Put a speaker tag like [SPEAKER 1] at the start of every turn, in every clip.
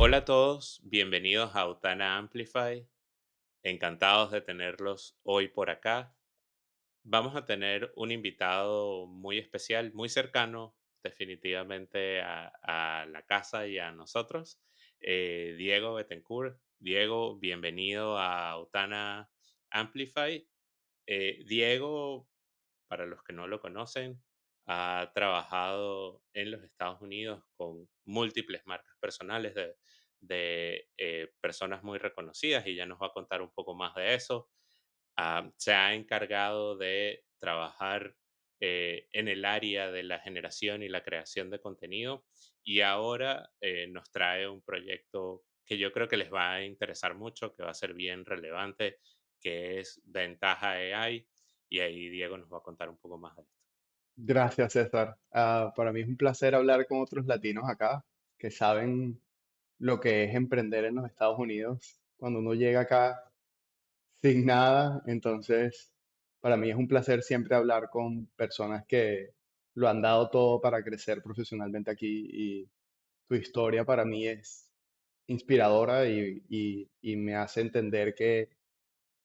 [SPEAKER 1] Hola a todos, bienvenidos a Autana Amplify. Encantados de tenerlos hoy por acá. Vamos a tener un invitado muy especial, muy cercano definitivamente a la casa y a nosotros, Diego Betancourt. Diego, bienvenido a Autana Amplify. Diego, para los que no lo conocen, ha trabajado en los Estados Unidos con múltiples marcas personales de personas muy reconocidas y ya nos va a contar un poco más de eso. Se ha encargado de trabajar en el área de la generación y la creación de contenido y ahora nos trae un proyecto que yo creo que les va a interesar mucho, que va a ser bien relevante, que es Ventaja AI, y ahí Diego nos va a contar un poco más de esto.
[SPEAKER 2] Gracias, César. Para mí es un placer hablar con otros latinos acá que saben lo que es emprender en los Estados Unidos. Cuando uno llega acá sin nada, entonces para mí es un placer siempre hablar con personas que lo han dado todo para crecer profesionalmente aquí y tu historia para mí es inspiradora y me hace entender que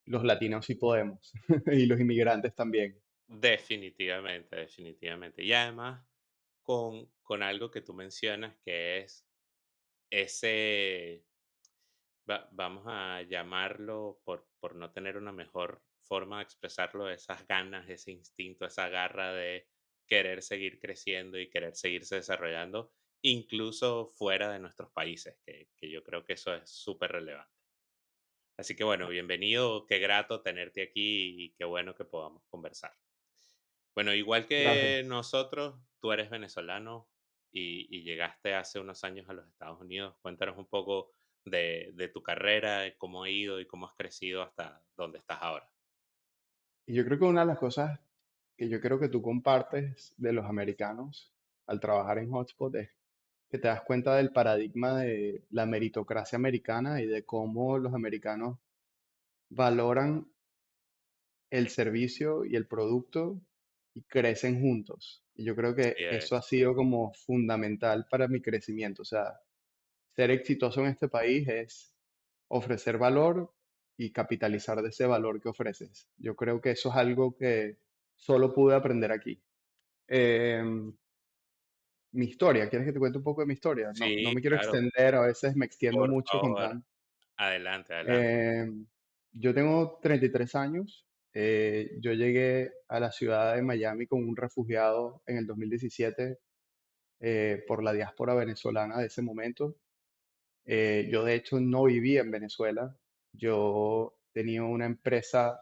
[SPEAKER 2] los latinos sí podemos y los inmigrantes también.
[SPEAKER 1] Definitivamente, definitivamente. Y además con algo que tú mencionas que es ese, vamos a llamarlo por no tener una mejor forma de expresarlo, esas ganas, ese instinto, esa garra de querer seguir creciendo y querer seguirse desarrollando, incluso fuera de nuestros países, que yo creo que eso es súper relevante. Así que bueno, bienvenido, qué grato tenerte aquí y qué bueno que podamos conversar. Bueno, igual que
[SPEAKER 2] Gracias.
[SPEAKER 1] nosotros, tú eres venezolano y llegaste hace unos años a los Estados Unidos. Cuéntanos un poco de tu carrera, de cómo ha ido y cómo has crecido hasta donde estás ahora.
[SPEAKER 2] Y yo creo que una de las cosas que yo creo que tú compartes de los americanos al trabajar en Hotspot es que te das cuenta del paradigma de la meritocracia americana y de cómo los americanos valoran el servicio y el producto y crecen juntos. Y yo creo que
[SPEAKER 1] Así
[SPEAKER 2] eso ha
[SPEAKER 1] es.
[SPEAKER 2] sido como fundamental para mi crecimiento. O sea, ser exitoso en este país es ofrecer valor y capitalizar de ese valor que ofreces. Yo creo que eso es algo que solo pude aprender aquí. Em, Mi historia, ¿quieres que te cuente un poco de mi historia? No, no
[SPEAKER 1] Sí,
[SPEAKER 2] me quiero
[SPEAKER 1] claro,
[SPEAKER 2] extender, a veces me extiendo
[SPEAKER 1] por
[SPEAKER 2] mucho
[SPEAKER 1] favor.
[SPEAKER 2] contando.
[SPEAKER 1] Adelante, adelante.
[SPEAKER 2] Em, yo tengo 33 años. Yo llegué a la ciudad de Miami como un refugiado en el 2017 por la diáspora venezolana de ese momento. Yo de hecho no vivía en Venezuela. Yo tenía una empresa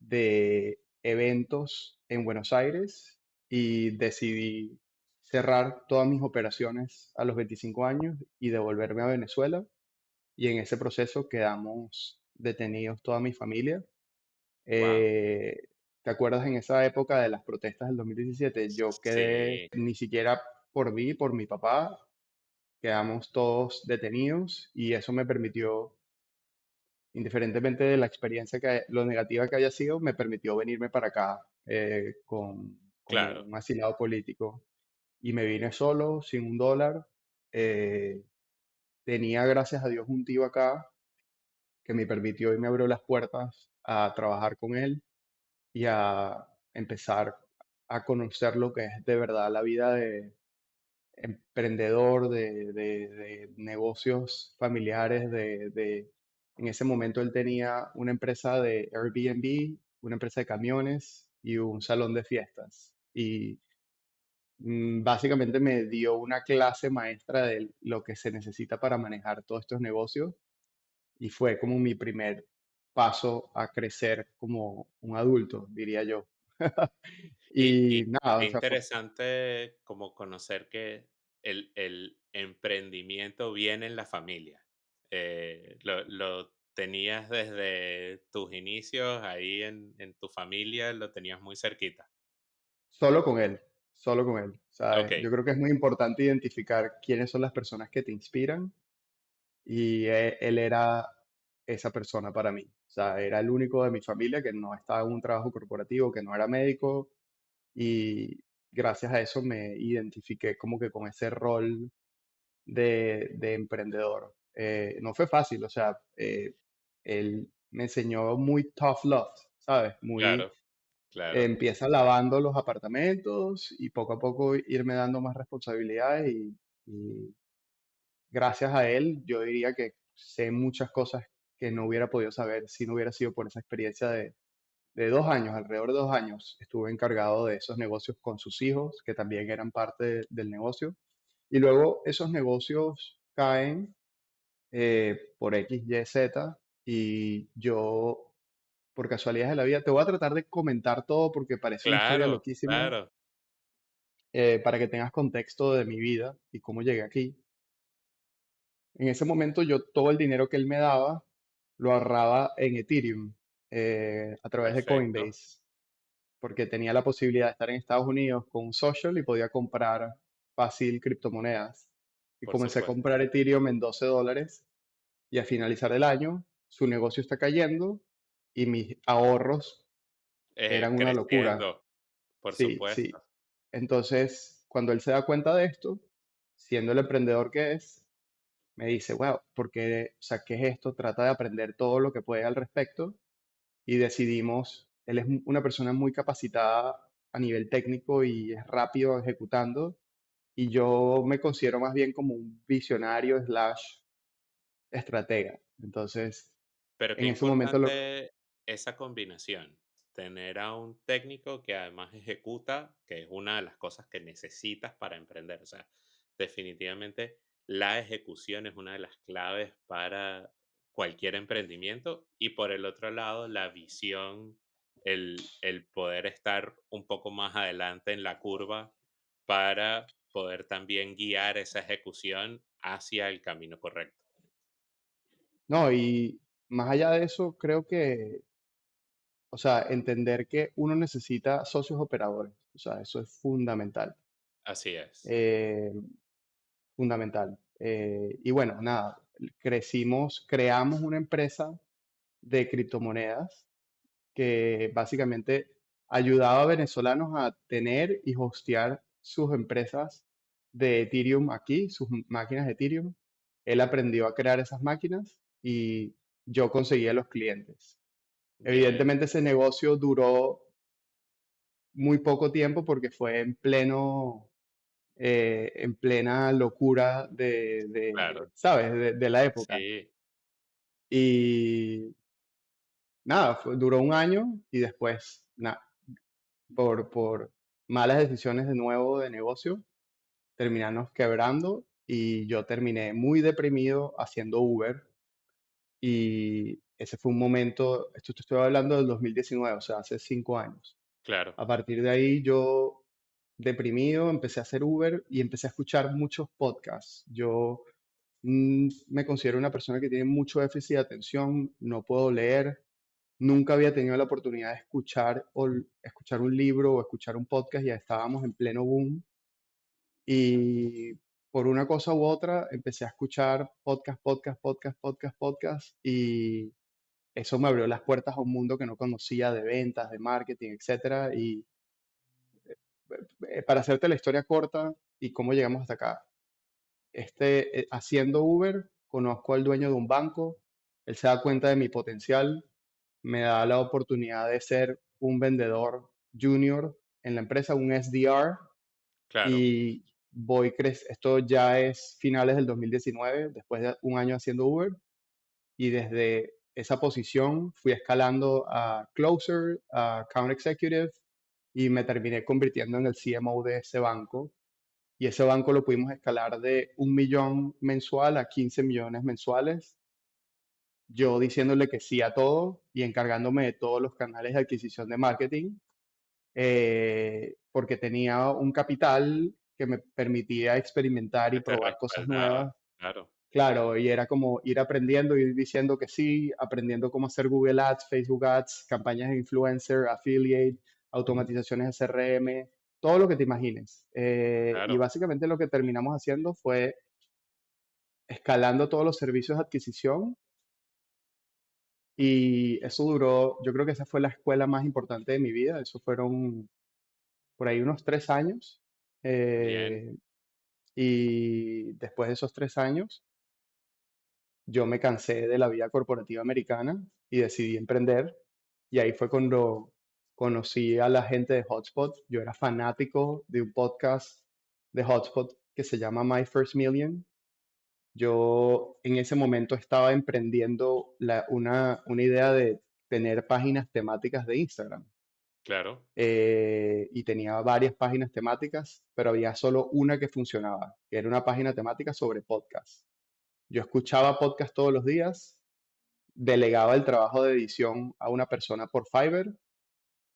[SPEAKER 2] de eventos en Buenos Aires y decidí cerrar todas mis operaciones a los 25 años y devolverme a Venezuela. Y en ese proceso quedamos detenidos toda mi familia.
[SPEAKER 1] Wow.
[SPEAKER 2] Eh, ¿Te acuerdas en esa época de las protestas del 2017? Yo quedé
[SPEAKER 1] Sí,
[SPEAKER 2] ni siquiera por mí, por mi papá, quedamos todos detenidos y eso me permitió, indiferentemente de la experiencia, lo negativa que haya sido, me permitió venirme para acá como
[SPEAKER 1] claro.
[SPEAKER 2] un asilado político. Y me vine solo, sin un dólar. Eh, Tenía, gracias a Dios, un tío acá que me permitió y me abrió las puertas a trabajar con él y a empezar a conocer lo que es de verdad la vida de emprendedor, de negocios familiares, en ese momento él tenía una empresa de Airbnb, una empresa de camiones y un salón de fiestas. Y básicamente me dio una clase maestra de lo que se necesita para manejar todos estos negocios y fue como mi primer paso a crecer como un adulto, diría yo.
[SPEAKER 1] Y
[SPEAKER 2] Y nada,
[SPEAKER 1] qué
[SPEAKER 2] o sea,
[SPEAKER 1] interesante como conocer que el emprendimiento viene en la familia. Lo tenías desde tus inicios ahí en tu familia, lo tenías muy cerquita.
[SPEAKER 2] solo con él, solo con él. ¿Sabes?
[SPEAKER 1] Okey,
[SPEAKER 2] Yo creo que es muy importante identificar quiénes son las personas que te inspiran y él era esa persona para mí. O sea, era el único de mi familia que no estaba en un trabajo corporativo, que no era médico y gracias a eso me identifiqué como que con ese rol de emprendedor. No fue fácil, o sea, él me enseñó muy tough love, ¿sabes? Muy,
[SPEAKER 1] Claro, claro.
[SPEAKER 2] empieza lavando los apartamentos y poco a poco irme dando más responsabilidades y gracias a él yo diría que sé muchas cosas que no hubiera podido saber si no hubiera sido por esa experiencia de 2 años, alrededor de 2 años. Estuve encargado de esos negocios con sus hijos, que también eran parte del negocio. Y luego esos negocios caen por X, Y, Z y yo, por casualidad de la vida, te voy a tratar de comentar todo porque parece una historia
[SPEAKER 1] Claro,
[SPEAKER 2] loquísima,
[SPEAKER 1] claro,
[SPEAKER 2] para que tengas contexto de mi vida y cómo llegué aquí. En ese momento yo todo el dinero que él me daba lo ahorraba en Ethereum a través de
[SPEAKER 1] perfecto,
[SPEAKER 2] Coinbase, porque tenía la posibilidad de estar en Estados Unidos con un social y podía comprar fácil criptomonedas. Y
[SPEAKER 1] por
[SPEAKER 2] comencé a
[SPEAKER 1] supuesto.
[SPEAKER 2] comprar Ethereum en $12 y a finalizar el año su negocio está cayendo y mis ahorros eran una locura.
[SPEAKER 1] Creciendo, por
[SPEAKER 2] Sí, sí.
[SPEAKER 1] supuesto.
[SPEAKER 2] Entonces, cuando él se da cuenta de esto, siendo el emprendedor que es, me dice, wow, ¿por qué, o sea, qué es esto? Trata de aprender todo lo que puede al respecto y decidimos, él es una persona muy capacitada a nivel técnico y es rápido ejecutando y yo me considero más bien como un visionario slash estratega. Entonces,
[SPEAKER 1] Pero qué
[SPEAKER 2] en ese momento lo,
[SPEAKER 1] importante esa combinación, tener a un técnico que además ejecuta, que es una de las cosas que necesitas para emprender. O sea, definitivamente la ejecución es una de las claves para cualquier emprendimiento y por el otro lado, la visión, el poder estar un poco más adelante en la curva para poder también guiar esa ejecución hacia el camino correcto.
[SPEAKER 2] no, y más allá de eso, creo que, o sea, entender que uno necesita socios operadores, o sea, eso es fundamental,
[SPEAKER 1] Así es,
[SPEAKER 2] eh, fundamental. Y bueno, nada, crecimos, creamos una empresa de criptomonedas que básicamente ayudaba a venezolanos a tener y hostear sus empresas de Ethereum aquí, sus máquinas de Ethereum. Él aprendió a crear esas máquinas y yo conseguía los clientes.
[SPEAKER 1] bien.
[SPEAKER 2] Evidentemente ese negocio duró muy poco tiempo porque fue en plena locura
[SPEAKER 1] Claro,
[SPEAKER 2] ¿sabes? De la época.
[SPEAKER 1] sí,
[SPEAKER 2] Y nada, duró un año y después, nada, por malas decisiones de nuevo de negocio, terminarnos quebrando y yo terminé muy deprimido haciendo Uber y ese fue un momento, esto te estoy hablando del 2019, o sea, hace 5 años.
[SPEAKER 1] claro,
[SPEAKER 2] A partir de ahí yo deprimido empecé a hacer Uber y empecé a escuchar muchos podcasts. Yo me considero una persona que tiene mucho déficit de atención, no puedo leer, nunca había tenido la oportunidad de escuchar, escuchar un libro o escuchar un podcast, ya estábamos en pleno boom. Y por una cosa u otra empecé a escuchar podcast, y eso me abrió las puertas a un mundo que no conocía de ventas, de marketing, etcétera. Y para hacerte la historia corta y cómo llegamos hasta acá, haciendo Uber, conozco al dueño de un banco, él se da cuenta de mi potencial, me da la oportunidad de ser un vendedor junior en la empresa, un SDR,
[SPEAKER 1] claro,
[SPEAKER 2] y esto ya es finales del 2019, después de un año haciendo Uber, y desde esa posición fui escalando a Closer, a Account Executive, y me terminé convirtiendo en el CMO de ese banco. Y ese banco lo pudimos escalar de 1 millón mensual a 15 millones mensuales, yo diciéndole que sí a todo y encargándome de todos los canales de adquisición de marketing, porque tenía un capital que me permitía experimentar y
[SPEAKER 1] que te
[SPEAKER 2] probar cosas
[SPEAKER 1] respaldaba,
[SPEAKER 2] nuevas.
[SPEAKER 1] claro,
[SPEAKER 2] Claro, y era como ir aprendiendo, ir diciendo que sí, aprendiendo cómo hacer Google Ads, Facebook Ads, campañas de influencer, affiliate,
[SPEAKER 1] ujú,
[SPEAKER 2] automatizaciones de CRM, todo lo que te imagines. Y
[SPEAKER 1] claro,
[SPEAKER 2] básicamente lo que terminamos haciendo fue escalando todos los servicios de adquisición y eso duró, yo creo que esa fue la escuela más importante de mi vida, eso fueron por ahí unos 3 años.
[SPEAKER 1] bien,
[SPEAKER 2] eh, y después de esos 3 años, yo me cansé de la vida corporativa americana y decidí emprender. Y ahí fue cuando conocí a la gente de Hotspot. Yo era fanático de un podcast de Hotspot que se llama My First Million. Yo en ese momento estaba emprendiendo una idea de tener páginas temáticas de Instagram.
[SPEAKER 1] Claro,
[SPEAKER 2] Y tenía varias páginas temáticas, pero había solo una que funcionaba, que era una página temática sobre podcast. Yo escuchaba podcast todos los días, delegaba el trabajo de edición a una persona por Fiverr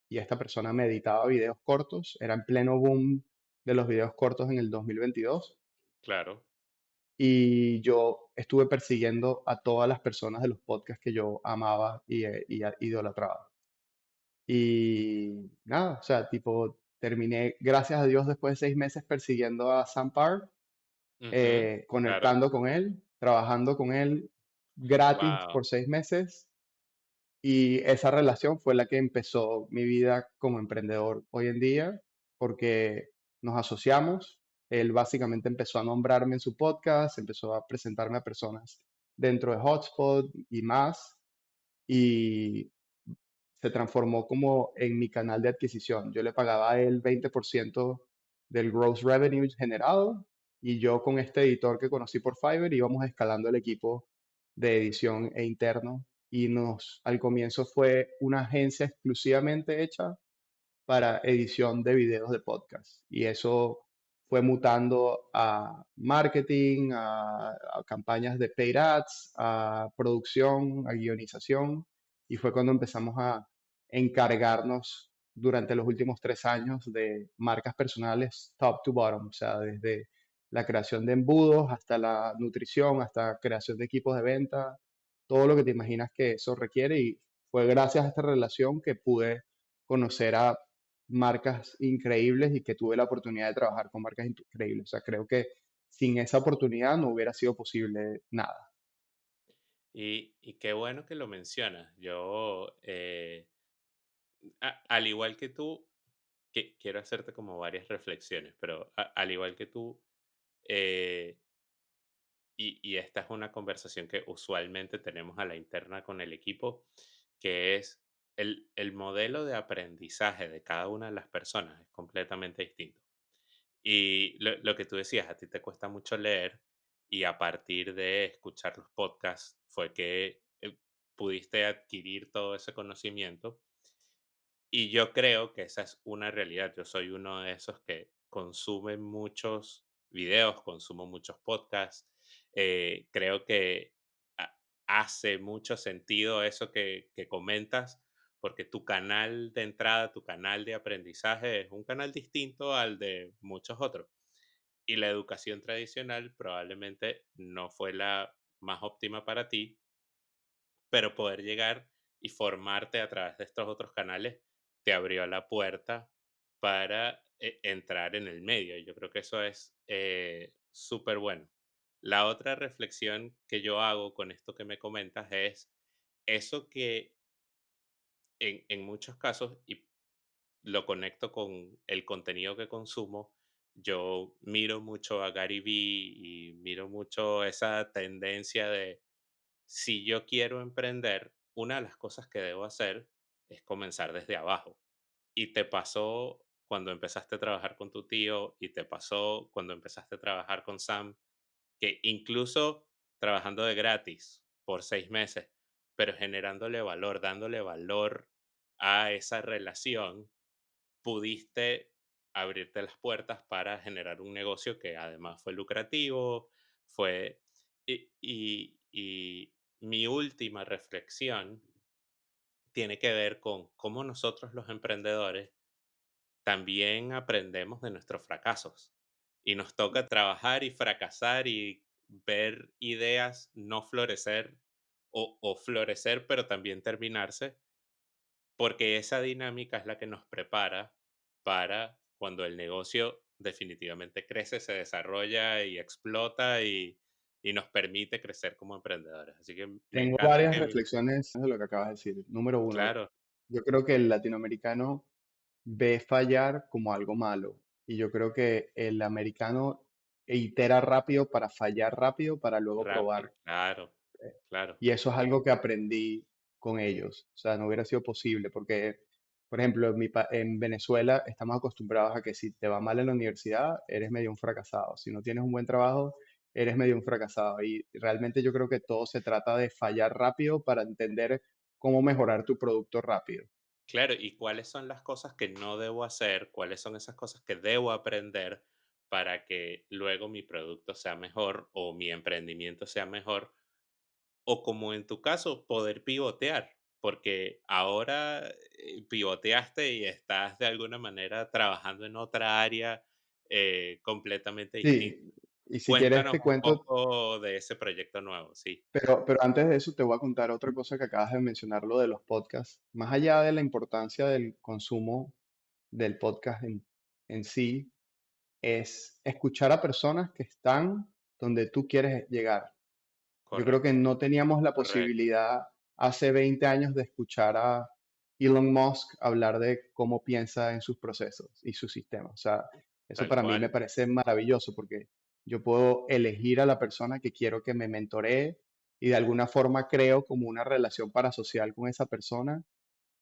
[SPEAKER 2] y esta persona me editaba videos cortos. Era en pleno boom de los videos cortos en el 2022
[SPEAKER 1] claro.
[SPEAKER 2] y yo estuve persiguiendo a todas las personas de los podcasts que yo amaba y idolatraba. Y nada, o sea, tipo, terminé, gracias a Dios, después de 6 meses persiguiendo a Sam Parr,
[SPEAKER 1] Ujú, claro.
[SPEAKER 2] conectando con él, trabajando con él gratis
[SPEAKER 1] Wow,
[SPEAKER 2] por 6 meses. Y esa relación fue la que empezó mi vida como emprendedor hoy en día, porque nos asociamos. Él básicamente empezó a nombrarme en su podcast, empezó a presentarme a personas dentro de Hotspot y más. Y se transformó como en mi canal de adquisición. Yo le pagaba a él 20% del gross revenue generado y yo con este editor que conocí por Fiverr íbamos escalando el equipo de edición e interno y al comienzo fue una agencia exclusivamente hecha para edición de videos de podcast. Y eso fue mutando a marketing, a campañas de paid ads, a producción, a guionización. Y fue cuando empezamos a encargarnos durante los últimos 3 años de marcas personales top to bottom, o sea, desde la creación de embudos hasta la nutrición, hasta creación de equipos de venta, todo lo que te imaginas que eso requiere. Y fue gracias a esta relación que pude conocer a marcas increíbles y que tuve la oportunidad de trabajar con marcas increíbles. O sea, creo que sin esa oportunidad no hubiera sido posible nada.
[SPEAKER 1] y qué bueno que lo mencionas. Yo, al igual que tú, quiero hacerte como varias reflexiones, pero al igual que tú, eh, y esta es una conversación que usualmente tenemos a la interna con el equipo, que es el modelo de aprendizaje de cada una de las personas es completamente distinto. Y lo que tú decías, a ti te cuesta mucho leer y a partir de escuchar los podcasts fue que pudiste adquirir todo ese conocimiento y yo creo que esa es una realidad. Yo soy uno de esos que consume muchos videos, consumo muchos podcasts. Creo que hace mucho sentido eso que comentas, porque tu canal de entrada, tu canal de aprendizaje es un canal distinto al de muchos otros. Y la educación tradicional probablemente no fue la más óptima para ti, pero poder llegar y formarte a través de estos otros canales te abrió la puerta para entrar en el medio. Yo creo que eso es súper bueno. La otra reflexión que yo hago con esto que me comentas es eso que en muchos casos, y lo conecto con el contenido que consumo, yo miro mucho a Gary Vee y miro mucho esa tendencia de si yo quiero emprender, una de las cosas que debo hacer es comenzar desde abajo. Y te pasó cuando empezaste a trabajar con tu tío y te pasó cuando empezaste a trabajar con Sam, que incluso trabajando de gratis por 6 meses, pero generándole valor, dándole valor a esa relación, pudiste abrirte las puertas para generar un negocio que además fue lucrativo, fue... y mi última reflexión tiene que ver con cómo nosotros los emprendedores también aprendemos de nuestros fracasos y nos toca trabajar y fracasar y ver ideas no florecer o florecer pero también terminarse porque esa dinámica es la que nos prepara para cuando el negocio definitivamente crece, se desarrolla y explota y nos permite crecer como emprendedores. Así que me
[SPEAKER 2] Tengo
[SPEAKER 1] encanta
[SPEAKER 2] varias
[SPEAKER 1] que,
[SPEAKER 2] reflexiones de lo que acabas de decir. Número uno,
[SPEAKER 1] claro,
[SPEAKER 2] yo creo que el latinoamericano ve fallar como algo malo y yo creo que el americano itera rápido para fallar rápido para luego
[SPEAKER 1] rápido,
[SPEAKER 2] probar.
[SPEAKER 1] claro, claro.
[SPEAKER 2] Y eso es algo que aprendí con ellos. O sea, no hubiera sido posible porque, por ejemplo, en Venezuela estamos acostumbrados a que si te va mal en la universidad, eres medio un fracasado. Si no tienes un buen trabajo, eres medio un fracasado. Y realmente yo creo que todo se trata de fallar rápido para entender cómo mejorar tu producto rápido.
[SPEAKER 1] Claro, ¿y cuáles son las cosas que no debo hacer? ¿Cuáles son esas cosas que debo aprender para que luego mi producto sea mejor o mi emprendimiento sea mejor? O como en tu caso, poder pivotear, porque ahora pivoteaste y estás de alguna manera trabajando en otra área completamente distinta.
[SPEAKER 2] Sí, y si quieres
[SPEAKER 1] Cuéntanos
[SPEAKER 2] te
[SPEAKER 1] un
[SPEAKER 2] cuento,
[SPEAKER 1] poco de ese proyecto nuevo, sí,
[SPEAKER 2] pero antes de eso te voy a contar otra cosa que acabas de mencionar, lo de los podcasts. Más allá de la importancia del consumo del podcast en sí, es escuchar a personas que están donde tú quieres llegar. Yo creo que
[SPEAKER 1] correcto,
[SPEAKER 2] no teníamos la
[SPEAKER 1] correcto,
[SPEAKER 2] posibilidad hace 20 años de escuchar a Elon Musk hablar de cómo piensa en sus procesos y sus sistemas. O sea, eso
[SPEAKER 1] tal
[SPEAKER 2] para mí me
[SPEAKER 1] cual.
[SPEAKER 2] parece maravilloso porque yo puedo elegir a la persona que quiero que me mentoree y de alguna forma creo como una relación parasocial con esa persona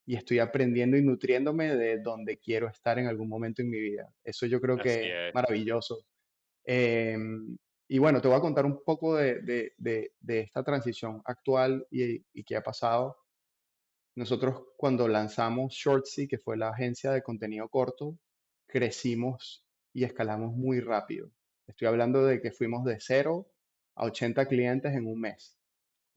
[SPEAKER 2] y estoy aprendiendo y nutriéndome de donde quiero estar en algún momento en mi vida. Eso yo creo que
[SPEAKER 1] Así
[SPEAKER 2] es
[SPEAKER 1] es,
[SPEAKER 2] maravilloso. Y bueno, te voy a contar un poco de esta transición actual y qué ha pasado. Nosotros cuando lanzamos Shortsy, que fue la agencia de contenido corto, crecimos y escalamos muy rápido. Estoy hablando de que fuimos de 0 a 80 clientes en un mes.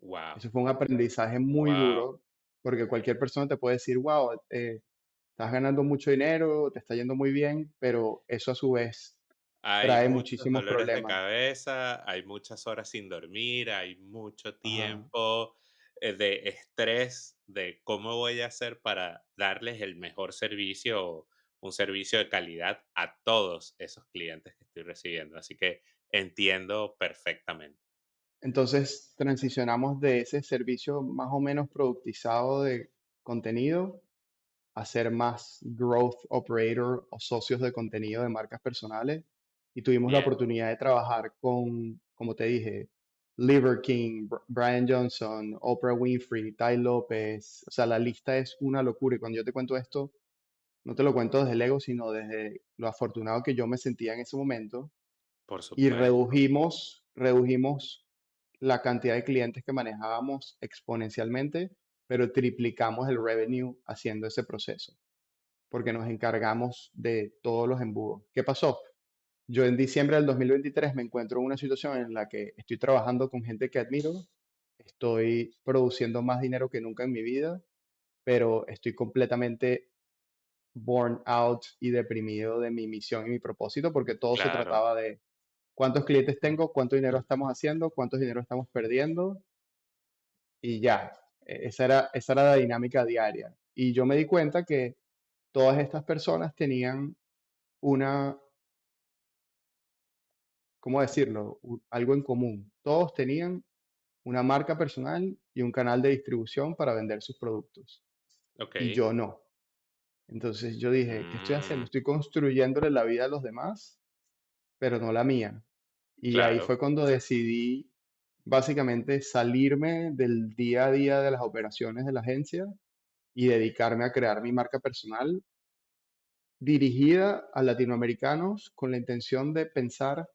[SPEAKER 1] wow,
[SPEAKER 2] Eso fue un aprendizaje muy
[SPEAKER 1] wow.
[SPEAKER 2] duro, porque cualquier persona te puede decir, wow, estás ganando mucho dinero, te está yendo muy bien, pero eso a su vez
[SPEAKER 1] Hay
[SPEAKER 2] trae
[SPEAKER 1] muchos
[SPEAKER 2] muchísimos
[SPEAKER 1] dolores de
[SPEAKER 2] problemas.
[SPEAKER 1] cabeza, hay muchas horas sin dormir, hay mucho
[SPEAKER 2] Ajá.
[SPEAKER 1] tiempo de estrés de cómo voy a hacer para darles el mejor servicio, un servicio de calidad a todos esos clientes que estoy recibiendo. Así que entiendo perfectamente.
[SPEAKER 2] Entonces transicionamos de ese servicio más o menos productizado de contenido a ser más growth operator o socios de contenido de marcas personales. Y tuvimos la
[SPEAKER 1] Bien,
[SPEAKER 2] oportunidad de trabajar con, como te dije, Liver King, Brian Johnson, Oprah Winfrey, Ty López. O sea, la lista es una locura. Y cuando yo te cuento esto, no te lo cuento desde el ego, sino desde lo afortunado que yo me sentía en ese momento.
[SPEAKER 1] por
[SPEAKER 2] Y
[SPEAKER 1] supuesto,
[SPEAKER 2] redujimos la cantidad de clientes que manejábamos exponencialmente, pero triplicamos el revenue haciendo ese proceso, porque nos encargamos de todos los embudos. ¿Qué pasó? Yo en diciembre del 2023 me encuentro en una situación en la que estoy trabajando con gente que admiro, estoy produciendo más dinero que nunca en mi vida, pero estoy completamente born out y deprimido de mi misión y mi propósito, porque todo se
[SPEAKER 1] claro,
[SPEAKER 2] trataba de cuántos clientes tengo, cuánto dinero estamos haciendo, cuánto dinero estamos perdiendo y ya. Esa era la dinámica diaria. Y yo me di cuenta que todas estas personas tenían una, ¿cómo decirlo? Algo en común. Todos tenían una marca personal y un canal de distribución para vender sus productos.
[SPEAKER 1] ok,
[SPEAKER 2] Y yo no. Entonces yo dije, ¿qué estoy haciendo?
[SPEAKER 1] mm,
[SPEAKER 2] Estoy construyéndole la vida a los demás, pero no la mía. Y ahí
[SPEAKER 1] claro,
[SPEAKER 2] fue cuando decidí básicamente salirme del día a día de las operaciones de la agencia y dedicarme a crear mi marca personal dirigida a latinoamericanos con la intención de pensar,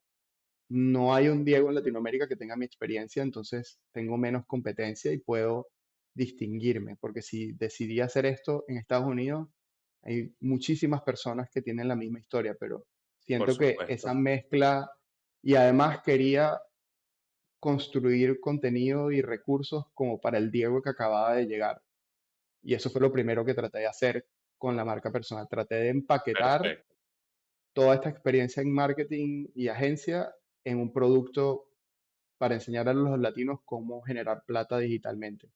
[SPEAKER 2] no hay un Diego en Latinoamérica que tenga mi experiencia, entonces tengo menos competencia y puedo distinguirme, porque si decidí hacer esto en Estados Unidos, hay muchísimas personas que tienen la misma historia, pero
[SPEAKER 1] por
[SPEAKER 2] siento que esa
[SPEAKER 1] supuesto,
[SPEAKER 2] mezcla y además quería construir contenido y recursos como para el Diego que acababa de llegar. Y eso fue lo primero que traté de hacer con la marca personal. Traté de empaquetar
[SPEAKER 1] perfecto.
[SPEAKER 2] toda esta experiencia en marketing y agencia en un producto para enseñar a los latinos cómo generar plata digitalmente.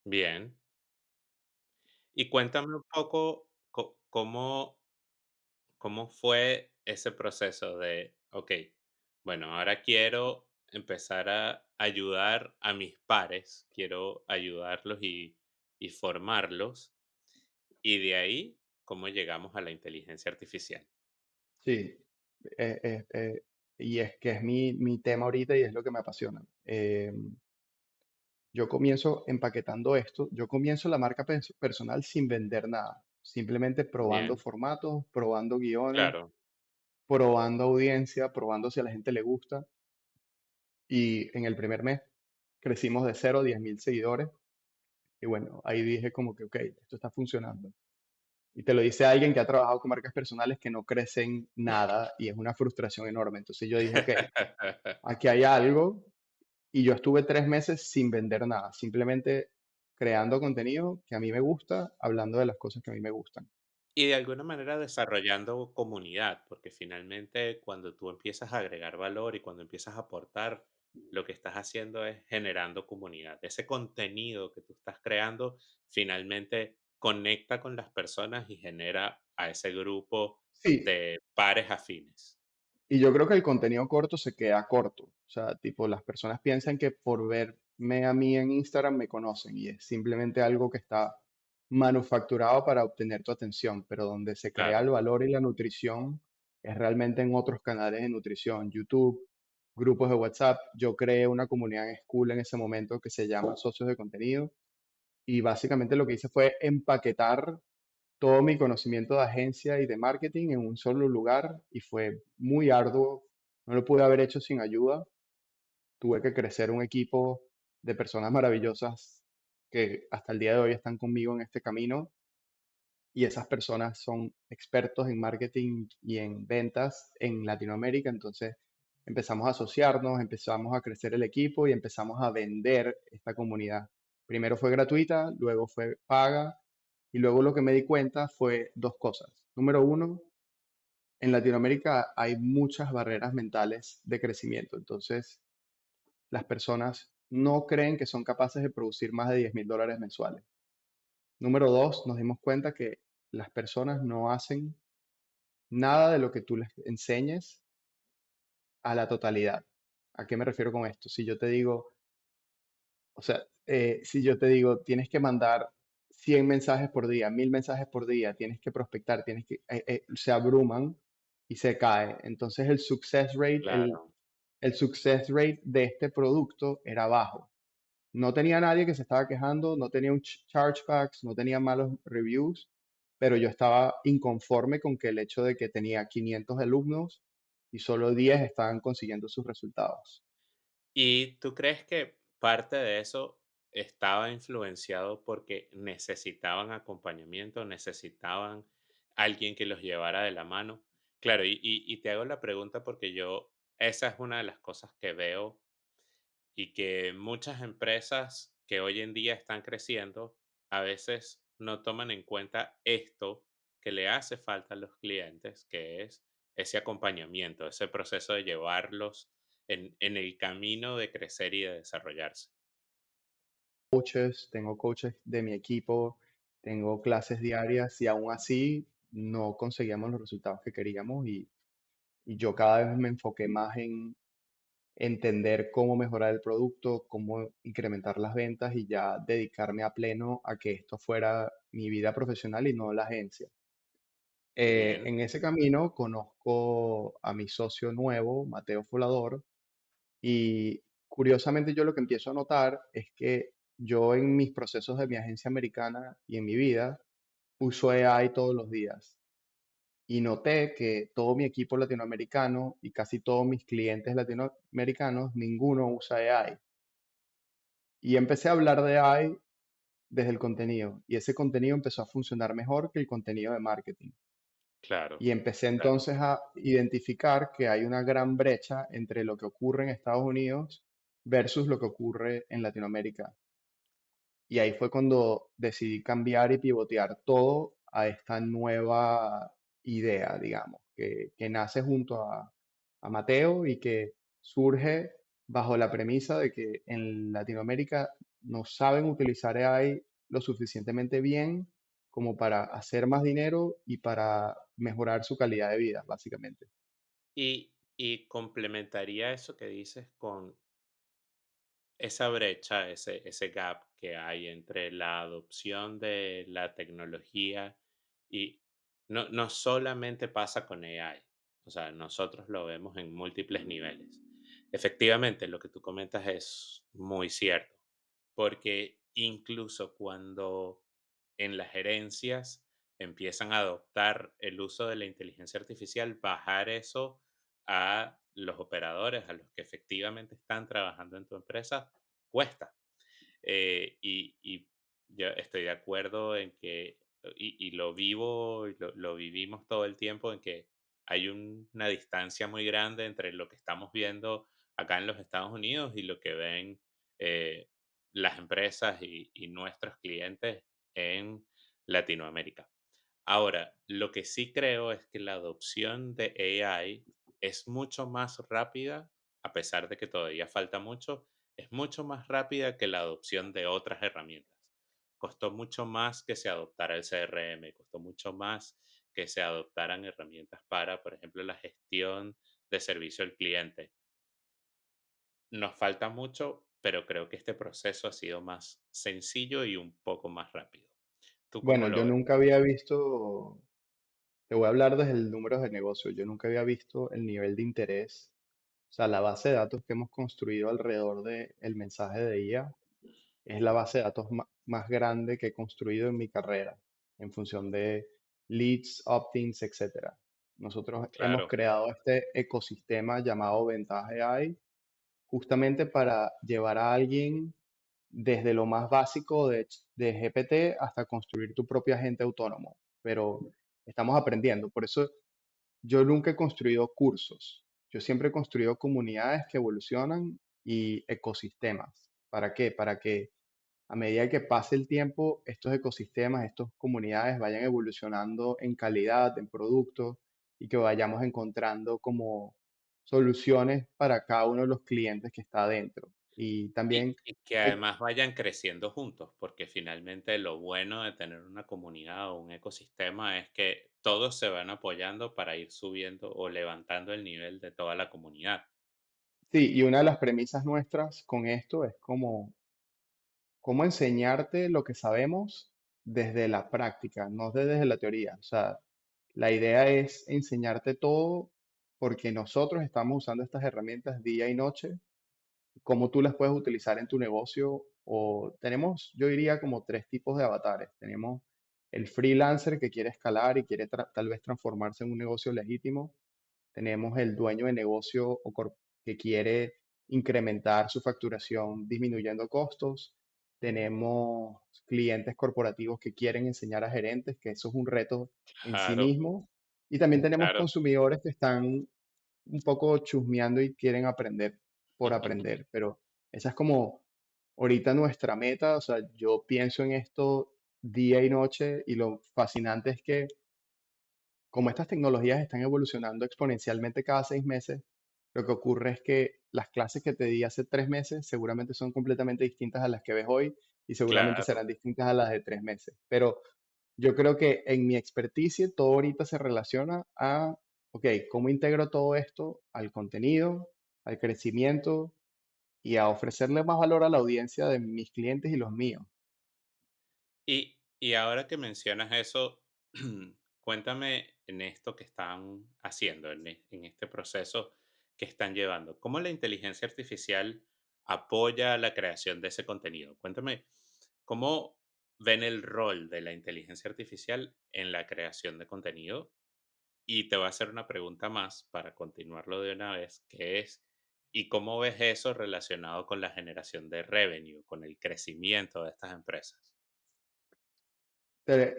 [SPEAKER 1] Bien. Y cuéntame un poco cómo fue ese proceso de, ok, bueno, ahora quiero empezar a ayudar a mis pares, quiero ayudarlos y formarlos, y de ahí, ¿cómo llegamos a la inteligencia artificial?
[SPEAKER 2] Sí, y es que es mi tema ahorita y es lo que me apasiona. yo comienzo empaquetando esto, yo comienzo la marca personal sin vender nada, simplemente probando
[SPEAKER 1] Bien,
[SPEAKER 2] formatos, probando guiones,
[SPEAKER 1] claro.
[SPEAKER 2] probando audiencia, probando si a la gente le gusta. Y en el primer mes crecimos de 0 a 10.000 seguidores. Y bueno, ahí dije como que, ok, esto está funcionando. Y te lo dice alguien que ha trabajado con marcas personales que no crecen nada y es una frustración enorme. Entonces yo dije, ok, aquí hay algo. Y yo estuve 3 meses sin vender nada, simplemente creando contenido que a mí me gusta, hablando de las cosas que a mí me gustan.
[SPEAKER 1] Y de alguna manera desarrollando comunidad, porque finalmente cuando tú empiezas a agregar valor y cuando empiezas a aportar, lo que estás haciendo es generando comunidad. Ese contenido que tú estás creando finalmente conecta con las personas y genera a ese grupo
[SPEAKER 2] Sí,
[SPEAKER 1] de pares afines.
[SPEAKER 2] y yo creo que el contenido corto se queda corto. O sea, tipo, las personas piensan que por verme a mí en Instagram me conocen y es simplemente algo que está manufacturado para obtener tu atención, pero donde se crea
[SPEAKER 1] Claro,
[SPEAKER 2] el valor y la nutrición es realmente en otros canales de nutrición, YouTube, grupos de WhatsApp. Yo creé una comunidad en School en ese momento que se llama Socios de Contenido y básicamente lo que hice fue empaquetar todo mi conocimiento de agencia y de marketing en un solo lugar y fue muy arduo. No lo pude haber hecho sin ayuda. Tuve que crecer un equipo de personas maravillosas que hasta el día de hoy están conmigo en este camino y esas personas son expertos en marketing y en ventas en Latinoamérica. Entonces empezamos a asociarnos, empezamos a crecer el equipo y empezamos a vender esta comunidad. Primero fue gratuita, luego fue paga y luego lo que me di cuenta fue dos cosas. Número uno, en Latinoamérica hay muchas barreras mentales de crecimiento. Entonces las personas no creen que son capaces de producir más de $10.000 mensuales. Número dos, nos dimos cuenta que las personas no hacen nada de lo que tú les enseñes a la totalidad. ¿A qué me refiero con esto? Si yo te digo, o sea, si yo te digo, tienes que mandar 100 mensajes por día, 1.000 mensajes por día, tienes que prospectar, se abruman y se cae. Entonces
[SPEAKER 1] claro.
[SPEAKER 2] el success rate de este producto era bajo. No tenía nadie que se estaba quejando, no tenía un chargebacks, no tenía malos reviews, pero yo estaba inconforme con que el hecho de que tenía 500 alumnos y solo 10 estaban consiguiendo sus resultados.
[SPEAKER 1] ¿Y tú crees que parte de eso estaba influenciado porque necesitaban acompañamiento, necesitaban alguien que los llevara de la mano? Claro, y te hago la pregunta porque yo, esa es una de las cosas que veo y que muchas empresas que hoy en día están creciendo a veces no toman en cuenta esto que le hace falta a los clientes, que es ese acompañamiento, ese proceso de llevarlos en el camino de crecer y de desarrollarse.
[SPEAKER 2] Tengo coaches de mi equipo, tengo clases diarias y aún así no conseguíamos los resultados que queríamos y yo cada vez me enfoqué más en entender cómo mejorar el producto, cómo incrementar las ventas y ya dedicarme a pleno a que esto fuera mi vida profesional y no la agencia.
[SPEAKER 1] Bien,
[SPEAKER 2] En ese camino conozco a mi socio nuevo, Mateo Fulador, y curiosamente yo lo que empiezo a notar es que yo en mis procesos de mi agencia americana y en mi vida uso AI todos los días. Y noté que todo mi equipo latinoamericano y casi todos mis clientes latinoamericanos, ninguno usa AI. Y empecé a hablar de AI desde el contenido. Y ese contenido empezó a funcionar mejor que el contenido de marketing.
[SPEAKER 1] claro,
[SPEAKER 2] Y empecé
[SPEAKER 1] claro.
[SPEAKER 2] entonces a identificar que hay una gran brecha entre lo que ocurre en Estados Unidos versus lo que ocurre en Latinoamérica. Y ahí fue cuando decidí cambiar y pivotear todo a esta nueva idea, digamos, que nace junto a Mateo y que surge bajo la premisa de que en Latinoamérica no saben utilizar AI lo suficientemente bien como para hacer más dinero y para mejorar su calidad de vida, básicamente.
[SPEAKER 1] Y complementaría eso que dices con esa brecha, ese gap que hay entre la adopción de la tecnología y no solamente pasa con AI, o sea, nosotros lo vemos en múltiples niveles. Efectivamente, lo que tú comentas es muy cierto. porque incluso cuando en las gerencias empiezan a adoptar el uso de la inteligencia artificial, bajar eso a los operadores, a los que efectivamente están trabajando en tu empresa, cuesta. Y yo estoy de acuerdo en que, y lo vivo, y lo vivimos todo el tiempo, en que hay una distancia muy grande entre lo que estamos viendo acá en los Estados Unidos y lo que ven eh, las empresas y nuestros clientes en Latinoamérica. Ahora, lo que sí creo es que la adopción de AI es mucho más rápida, a pesar de que todavía falta mucho, es mucho más rápida que la adopción de otras herramientas. Costó mucho más que se adoptara el CRM, costó mucho más que se adoptaran herramientas para, por ejemplo, la gestión de servicio al cliente. Nos falta mucho, pero creo que este proceso ha sido más sencillo y un poco más rápido. ¿Tú cómo
[SPEAKER 2] Bueno,
[SPEAKER 1] lo
[SPEAKER 2] yo
[SPEAKER 1] ves?
[SPEAKER 2] nunca había visto, te voy a hablar desde el número de negocio, yo nunca había visto el nivel de interés, o sea, la base de datos que hemos construido alrededor del mensaje de IA es la base de datos más grande que he construido en mi carrera, en función de leads, opt-ins, etcétera. Nosotros hemos
[SPEAKER 1] Claro,
[SPEAKER 2] creado este ecosistema llamado Ventaja AI justamente para llevar a alguien desde lo más básico de GPT hasta construir tu propio agente autónomo. Pero estamos aprendiendo. Por eso yo nunca he construido cursos. Yo siempre he construido comunidades que evolucionan y ecosistemas. ¿Para qué? Para que a medida que pase el tiempo, estos ecosistemas, estas comunidades vayan evolucionando en calidad, en productos y que vayamos encontrando como soluciones para cada uno de los clientes que está adentro. Y también,
[SPEAKER 1] y que
[SPEAKER 2] eh,
[SPEAKER 1] además vayan creciendo juntos, porque finalmente lo bueno de tener una comunidad o un ecosistema es que todos se van apoyando para ir subiendo o levantando el nivel de toda la comunidad.
[SPEAKER 2] sí, y una de las premisas nuestras con esto es como cómo enseñarte lo que sabemos desde la práctica, no desde la teoría. O sea, la idea es enseñarte todo porque nosotros estamos usando estas herramientas día y noche, cómo tú las puedes utilizar en tu negocio. O tenemos, yo diría, como tres tipos de avatares. Tenemos el freelancer que quiere escalar y quiere tal vez transformarse en un negocio legítimo. Tenemos el dueño de negocio que quiere incrementar su facturación disminuyendo costos. Tenemos clientes corporativos que quieren enseñar a gerentes, que eso es un reto en sí
[SPEAKER 1] Claro,
[SPEAKER 2] mismo. Y también tenemos
[SPEAKER 1] claro.
[SPEAKER 2] consumidores que están un poco chusmeando y quieren aprender por aprender. Pero esa es como ahorita nuestra meta. O sea, yo pienso en esto día y noche y lo fascinante es que como estas tecnologías están evolucionando exponencialmente cada 6 meses, lo que ocurre es que las clases que te di hace 3 meses seguramente son completamente distintas a las que ves hoy y seguramente
[SPEAKER 1] Claro.
[SPEAKER 2] serán distintas a las de 3 meses. Pero yo creo que en mi experticia todo ahorita se relaciona a, ok, ¿cómo integro todo esto al contenido, al crecimiento y a ofrecerle más valor a la audiencia de mis clientes y los míos?
[SPEAKER 1] Y ahora que mencionas eso, cuéntame en esto que están haciendo, en este proceso que están llevando, ¿cómo la inteligencia artificial apoya la creación de ese contenido? Cuéntame, ¿cómo ven el rol de la inteligencia artificial en la creación de contenido? Y te voy a hacer una pregunta más para continuarlo de una vez, que es, ¿y cómo ves eso relacionado con la generación de revenue, con el crecimiento de estas empresas?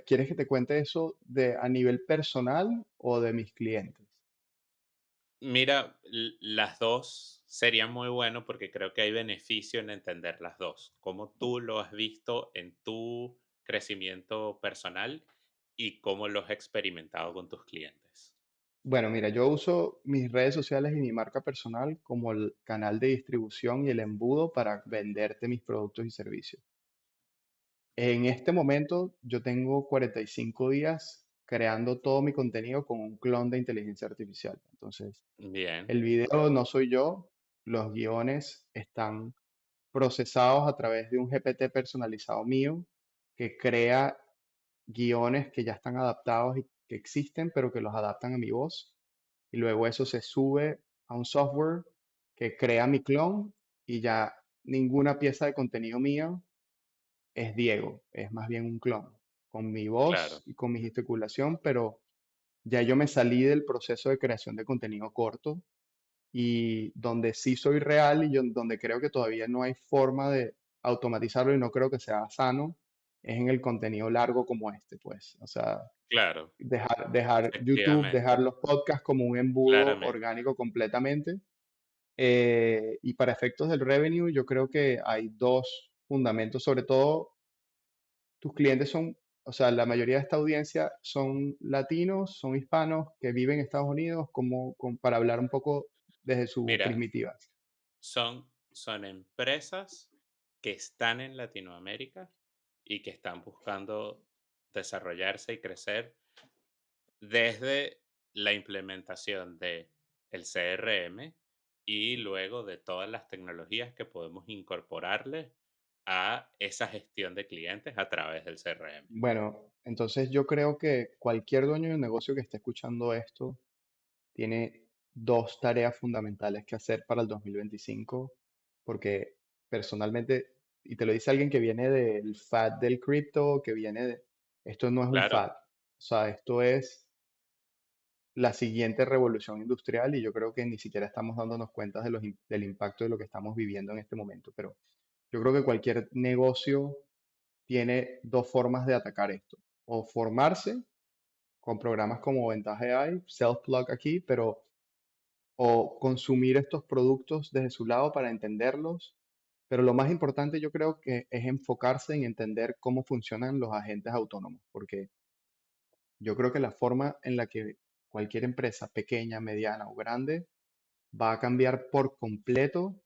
[SPEAKER 2] ¿Quieres que te cuente eso a nivel personal o de mis clientes?
[SPEAKER 1] Mira, las 2 serían muy bueno porque creo que hay beneficio en entender las 2. Cómo tú lo has visto en tu crecimiento personal y cómo lo has experimentado con tus clientes.
[SPEAKER 2] Bueno, mira, yo uso mis redes sociales y mi marca personal como el canal de distribución y el embudo para venderte mis productos y servicios. En este momento yo tengo 45 días creando todo mi contenido con un clon de inteligencia artificial. Entonces,
[SPEAKER 1] Bien,
[SPEAKER 2] el video no soy yo, los guiones están procesados a través de un GPT personalizado mío que crea guiones que ya están adaptados y que existen, pero que los adaptan a mi voz. Y luego eso se sube a un software que crea mi clon y ya ninguna pieza de contenido mía es Diego, es más bien un clon, con mi voz
[SPEAKER 1] claro,
[SPEAKER 2] y con mi gesticulación, pero ya yo me salí del proceso de creación de contenido corto y donde sí soy real y donde creo que todavía no hay forma de automatizarlo y no creo que sea sano, es en el contenido largo como este, pues. O sea,
[SPEAKER 1] claro,
[SPEAKER 2] dejar YouTube, dejar
[SPEAKER 1] efectivamente,
[SPEAKER 2] los podcasts como un embudo
[SPEAKER 1] claramente.
[SPEAKER 2] orgánico completamente. Y para efectos del revenue, yo creo que hay dos fundamentos, sobre todo tus clientes son, o sea, la mayoría de esta audiencia son latinos, son hispanos que viven en Estados Unidos, para hablar un poco desde su
[SPEAKER 1] Mira,
[SPEAKER 2] primitiva.
[SPEAKER 1] son empresas que están en Latinoamérica y que están buscando desarrollarse y crecer desde la implementación de el CRM y luego de todas las tecnologías que podemos incorporarle a esa gestión de clientes a través del CRM.
[SPEAKER 2] Bueno, entonces yo creo que cualquier dueño de un negocio que esté escuchando esto tiene dos tareas fundamentales que hacer para el 2025, porque personalmente, y te lo dice alguien que viene del fad del cripto, que viene de, esto no es un
[SPEAKER 1] Claro,
[SPEAKER 2] fad, o sea, esto es la siguiente revolución industrial y yo creo que ni siquiera estamos dándonos cuenta de del impacto de lo que estamos viviendo en este momento, pero yo creo que cualquier negocio tiene dos formas de atacar esto, o formarse con programas como Ventaja AI, Self-Plug aquí, pero o consumir estos productos desde su lado para entenderlos. Pero lo más importante yo creo que es enfocarse en entender cómo funcionan los agentes autónomos, porque yo creo que la forma en la que cualquier empresa, pequeña, mediana o grande, va a cambiar por completo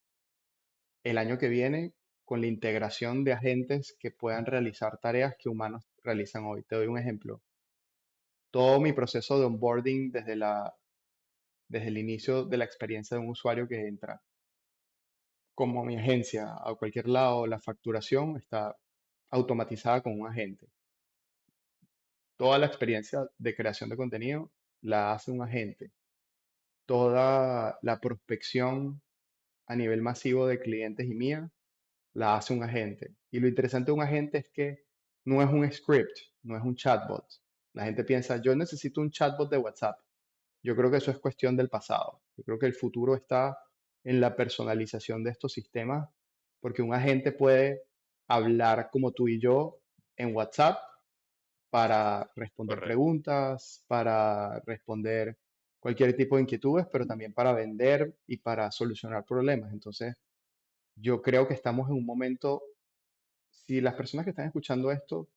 [SPEAKER 2] el año que viene con la integración de agentes que puedan realizar tareas que humanos realizan hoy. Te doy un ejemplo. Todo mi proceso de onboarding desde el inicio de la experiencia de un usuario que entra como mi agencia a cualquier lado, la facturación está automatizada con un agente. Toda la experiencia de creación de contenido la hace un agente. Toda la prospección a nivel masivo de clientes y mía la hace un agente. Y lo interesante de un agente es que no es un script, no es un chatbot. La gente piensa, yo necesito un chatbot de WhatsApp. Yo creo que eso es cuestión del pasado. Yo creo que el futuro está en la personalización de estos sistemas, porque un agente puede hablar como tú y yo en WhatsApp para responder
[SPEAKER 1] correcto.
[SPEAKER 2] preguntas, para responder cualquier tipo de inquietudes, pero también para vender y para solucionar problemas. Entonces, yo creo que estamos en un momento, si las personas que están escuchando esto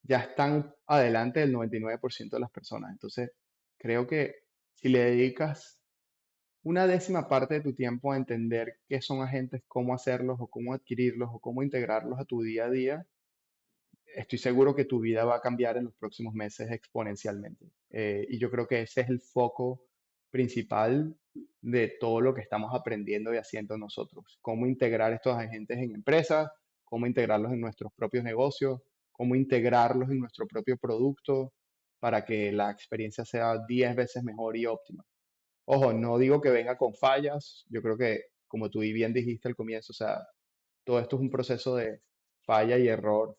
[SPEAKER 2] ya están adelante del 99% de las personas, entonces creo que si le dedicas una décima parte de tu tiempo a entender qué son agentes, cómo hacerlos o cómo adquirirlos o cómo integrarlos a tu día a día, estoy seguro que tu vida va a cambiar en los próximos meses exponencialmente. Y yo creo que ese es el foco principal de todo lo que estamos aprendiendo y haciendo nosotros. Cómo integrar estos agentes en empresas, cómo integrarlos en nuestros propios negocios, cómo integrarlos en nuestro propio producto para que la experiencia sea 10 veces mejor y óptima. Ojo, no digo que venga con fallas, yo creo que, como tú bien dijiste al comienzo, o sea, todo esto es un proceso de falla y error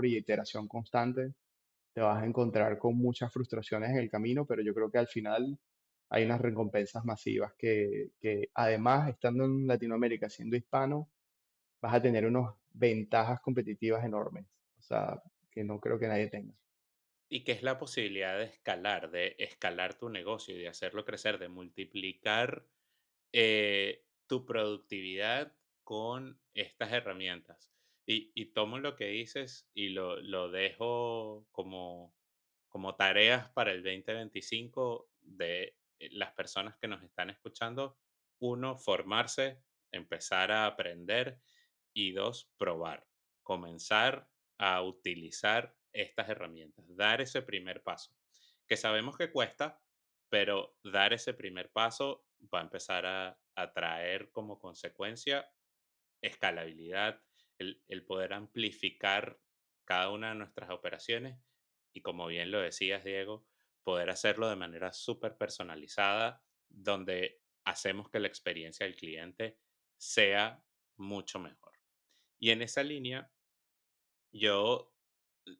[SPEAKER 2] y iteración constante. Te vas a encontrar con muchas frustraciones en el camino, pero yo creo que al final hay unas recompensas masivas que además, estando en Latinoamérica, siendo hispano, vas a tener unas ventajas competitivas enormes, o sea, que no creo que nadie tenga.
[SPEAKER 1] Y que es la posibilidad de escalar tu negocio y de hacerlo crecer, de multiplicar tu productividad con estas herramientas. Y tomo lo que dices y lo dejo como tareas para el 2025 de las personas que nos están escuchando. Uno, formarse, empezar a aprender y dos, probar, comenzar a utilizar estas herramientas, dar ese primer paso, que sabemos que cuesta, pero dar ese primer paso va a empezar a traer como consecuencia escalabilidad, el poder amplificar cada una de nuestras operaciones y como bien lo decías, Diego, poder hacerlo de manera súper personalizada, donde hacemos que la experiencia del cliente sea mucho mejor. Y en esa línea, yo eh,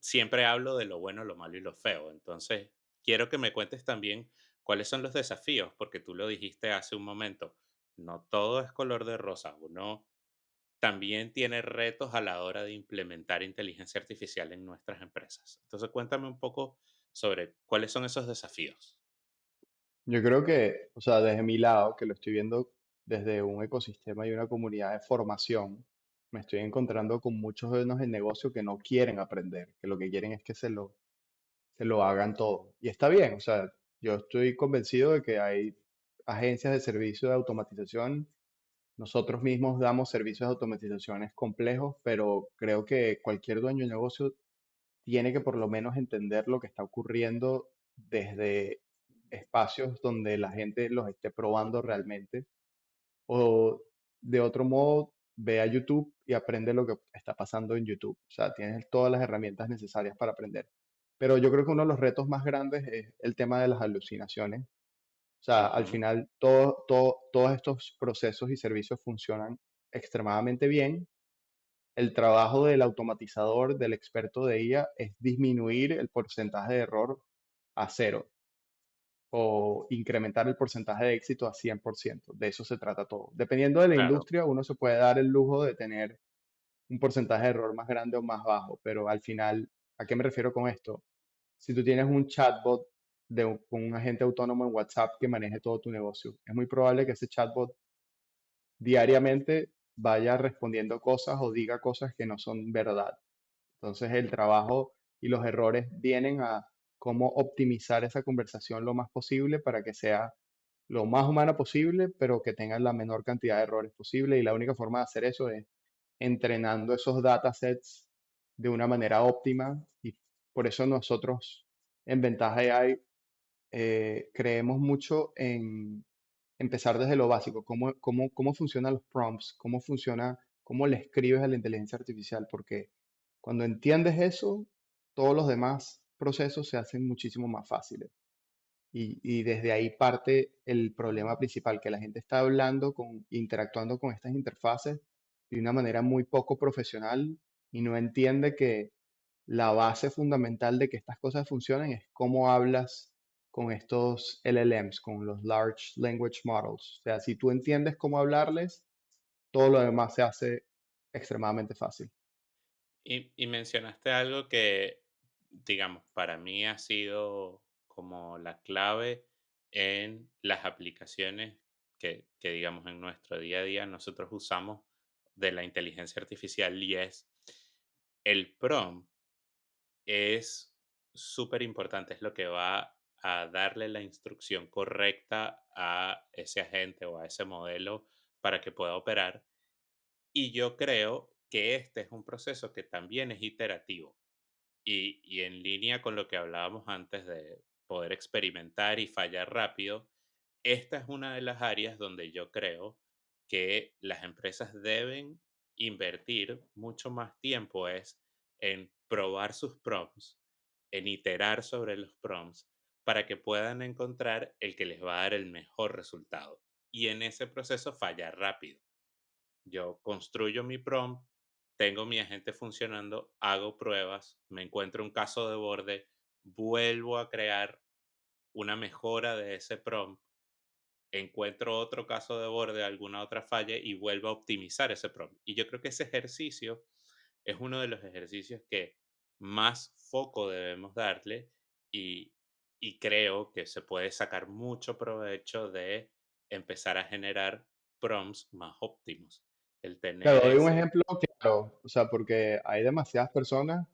[SPEAKER 1] siempre hablo de lo bueno, lo malo y lo feo. Entonces, quiero que me cuentes también cuáles son los desafíos, porque tú lo dijiste hace un momento, no todo es color de rosa. Uno también tiene retos a la hora de implementar inteligencia artificial en nuestras empresas. Entonces, cuéntame un poco sobre cuáles son esos desafíos.
[SPEAKER 2] Yo creo que, o sea, desde mi lado, que lo estoy viendo desde un ecosistema y una comunidad de formación, me estoy encontrando con muchos dueños de negocio que no quieren aprender, que lo que quieren es que se lo hagan todo. Y está bien, o sea, yo estoy convencido de que hay agencias de servicio de automatización. Nosotros mismos damos servicios de automatizaciones complejos, pero creo que cualquier dueño de negocio tiene que por lo menos entender lo que está ocurriendo desde espacios donde la gente los esté probando realmente. O de otro modo, ve a YouTube y aprende lo que está pasando en YouTube. O sea, tienes todas las herramientas necesarias para aprender. Pero yo creo que uno de los retos más grandes es el tema de las alucinaciones. O sea, al
[SPEAKER 1] Ujú,
[SPEAKER 2] final todos estos procesos y servicios funcionan extremadamente bien. El trabajo del automatizador, del experto de IA, es disminuir el porcentaje de error a cero o incrementar el porcentaje de éxito a 100%. De eso se trata todo. Dependiendo de la
[SPEAKER 1] claro.
[SPEAKER 2] industria, uno se puede dar el lujo de tener un porcentaje de error más grande o más bajo, pero al final, ¿a qué me refiero con esto? Si tú tienes un chatbot con un agente autónomo en WhatsApp que maneje todo tu negocio, es muy probable que ese chatbot diariamente vaya respondiendo cosas o diga cosas que no son verdad. Entonces el trabajo y los errores vienen a cómo optimizar esa conversación lo más posible para que sea lo más humana posible, pero que tenga la menor cantidad de errores posible. Y la única forma de hacer eso es entrenando esos datasets de una manera óptima. Y por eso nosotros en Ventaja AI creemos mucho en empezar desde lo básico, cómo funcionan los prompts, cómo funciona, cómo le escribes a la inteligencia artificial, porque cuando entiendes eso, todos los demás procesos se hacen muchísimo más fáciles. Y desde ahí parte el problema principal, que la gente está hablando interactuando con estas interfaces de una manera muy poco profesional y no entiende que la base fundamental de que estas cosas funcionen es cómo hablas con estos LLMs, con los Large Language Models. O sea, si tú entiendes cómo hablarles, todo lo demás se hace extremadamente fácil.
[SPEAKER 1] Y mencionaste algo que, digamos, para mí ha sido como la clave en las aplicaciones que, digamos, en nuestro día a día nosotros usamos de la inteligencia artificial y es el prompt es súper importante, es lo que va a darle la instrucción correcta a ese agente o a ese modelo para que pueda operar. Y yo creo que este es un proceso que también es iterativo y en línea con lo que hablábamos antes de poder experimentar y fallar rápido, esta es una de las áreas donde yo creo que las empresas deben invertir mucho más tiempo es en probar sus prompts, en iterar sobre los prompts para que puedan encontrar el que les va a dar el mejor resultado. Y en ese proceso fallar rápido. Yo construyo mi prompt, tengo mi agente funcionando, hago pruebas, me encuentro un caso de borde, vuelvo a crear una mejora de ese prompt, encuentro otro caso de borde, alguna otra falla y vuelvo a optimizar ese prompt. Y yo creo que ese ejercicio es uno de los ejercicios que más foco debemos darle y, y creo que se puede sacar mucho provecho de empezar a generar prompts más óptimos. El
[SPEAKER 2] Claro,
[SPEAKER 1] tener
[SPEAKER 2] doy un
[SPEAKER 1] ese,
[SPEAKER 2] ejemplo claro, o sea, porque hay demasiadas personas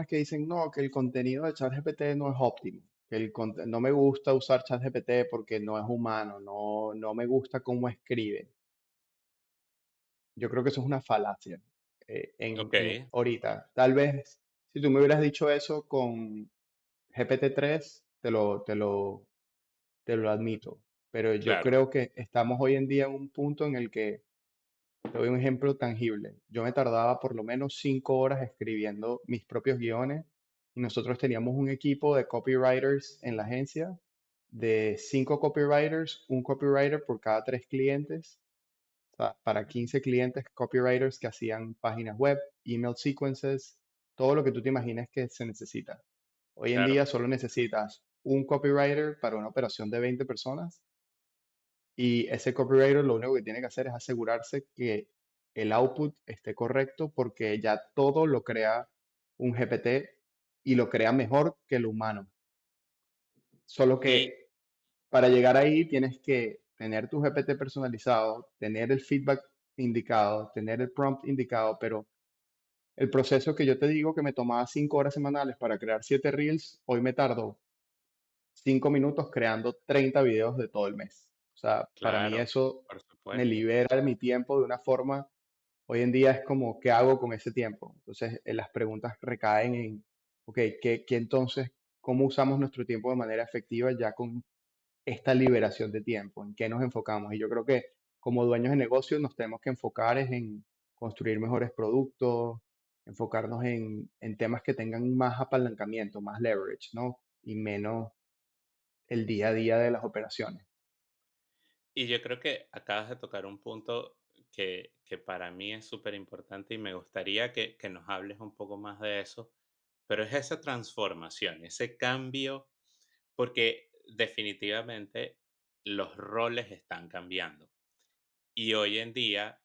[SPEAKER 2] que dicen, no, que el contenido de ChatGPT no es óptimo, que no me gusta usar ChatGPT porque no es humano, no me gusta cómo escribe. Yo creo que eso es una falacia.
[SPEAKER 1] ok,
[SPEAKER 2] Ahorita, tal vez, si tú me hubieras dicho eso con GPT-3, te lo admito. Pero yo
[SPEAKER 1] claro,
[SPEAKER 2] creo que estamos hoy en día en un punto en el que, te doy un ejemplo tangible. Yo me tardaba por lo menos 5 horas escribiendo mis propios guiones y nosotros teníamos un equipo de copywriters en la agencia, de 5 copywriters, un copywriter por cada 3 clientes. sea, para 15 clientes, copywriters que hacían páginas web, email sequences, todo lo que tú te imagines que se necesita. Hoy en
[SPEAKER 1] claro.
[SPEAKER 2] día solo necesitas un copywriter para una operación de 20 personas y ese copywriter lo único que tiene que hacer es asegurarse que el output esté correcto porque ya todo lo crea un GPT y lo crea mejor que el humano. Solo
[SPEAKER 1] Y
[SPEAKER 2] que para llegar ahí tienes que tener tu GPT personalizado, tener el feedback indicado, tener el prompt indicado, pero el proceso que yo te digo que me tomaba 5 horas semanales para crear 7 reels, hoy me tardo 5 minutos creando 30 videos de todo el mes. O sea, para mí
[SPEAKER 1] claro,
[SPEAKER 2] eso
[SPEAKER 1] por
[SPEAKER 2] me
[SPEAKER 1] supuesto.
[SPEAKER 2] libera mi tiempo de una forma, hoy en día es como, ¿qué hago con ese tiempo? Entonces, las preguntas recaen en, ok, ¿qué entonces, cómo usamos nuestro tiempo de manera efectiva ya con esta liberación de tiempo? ¿En qué nos enfocamos? Y yo creo que como dueños de negocios nos tenemos que enfocar es en construir mejores productos, enfocarnos en temas que tengan más apalancamiento, más leverage, ¿no? Y menos el día a día de las operaciones.
[SPEAKER 1] Y yo creo que acabas de tocar un punto que para mí es súper importante y me gustaría que nos hables un poco más de eso, pero es esa transformación, ese cambio, porque definitivamente los roles están cambiando. Y hoy en día